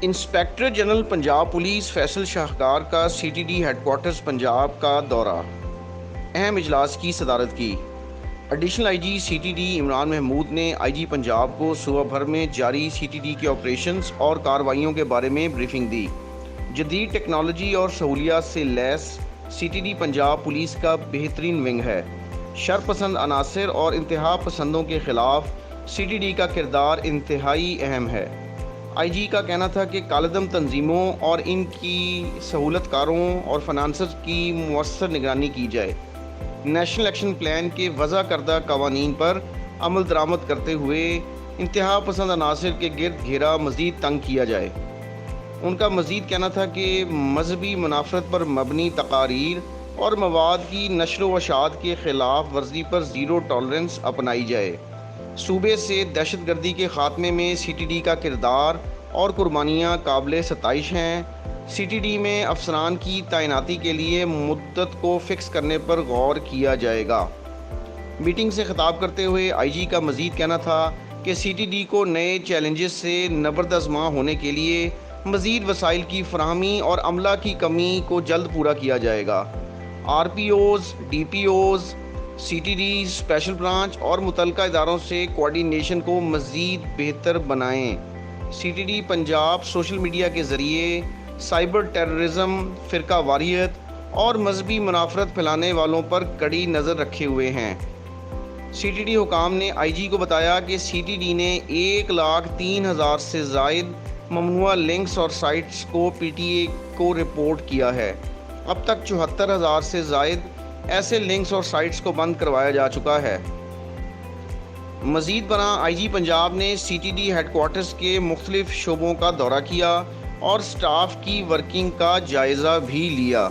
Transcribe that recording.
Inspector general Punjab police Faisal Shahkar का CTD headquarters Punjab का दौरा, अहम इजलास की सदारत की। Additional IG CTD Imran Mahmood ने IG पंजाब को सूबा भर में जारी CTD के ऑपरेशंस और कार्रवाइयों के बारे में ब्रीफिंग दी। जदीद टेक्नोलॉजी और सहूलियात से लैस CTD पंजाब पुलिस का बेहतरीन विंग है। शरपसंद अनासर और इंतहा पसंदों के खिलाफ CTD का किरदार इंतहाई अहम है। IG का कहना था कि कालदम तंजीमों और इनकी सहूलतकारों और फाइनेंसर्स की मुअस्सर निगरानी की जाए। नेशनल एक्शन प्लान के वज़ा करदा कवानीन पर अमल दरामद करते हुए इंतहा पसंद अनासर के गिर्द घेरा मज़ीद तंग किया जाए। उनका मज़ीद कहना था कि मजहबी मुनाफरत पर मबनी तकारीर और मवाद की नशर व अशात के ख़िलाफ़ वर्जी पर ज़ीरो टॉलरेंस अपनाई जाए। सूबे से दहशत गर्दी के ख़ात्मे में CTD का किरदार और कुर्बानियाँ काबिल सताइश हैं। CTD में अफसरान की तैनाती के लिए मुद्दत को फ़िक्स करने पर गौर किया जाएगा। मीटिंग से ख़िताब करते हुए IG का मज़ीद कहना था कि CTD को नए चैलेंजेस से नबरदज़मा होने के लिए मज़ीद वसाइल की फराहमी और अमला की कमी को जल्द पूरा किया जाएगा। RPOs, DPOs, CTD special branch और मुतलका इदारों से कोऑर्डिनेशन को मज़ीद बेहतर बनाएं। CTD पंजाब सोशल मीडिया के ज़रिए साइबर टेररिज्म, फ़िरका वारियत और मजहबी मुनाफरत फैलाने वालों पर कड़ी नज़र रखे हुए हैं। CTD हुकाम ने IG को बताया कि CTD ने 1,03,000 से ज़ायद ममनुआ लिंक्स और साइट्स को PTA को रिपोर्ट किया है। अब तक 74,000 से ज़ायद ऐसे लिंक्स और साइट्स को बंद करवाया जा चुका है। मज़ीद बरआं IG पंजाब ने CTD हेडक्वार्टर्स के मुख्तलिफ शोबों का दौरा किया और स्टाफ की वर्किंग का जायज़ा भी लिया।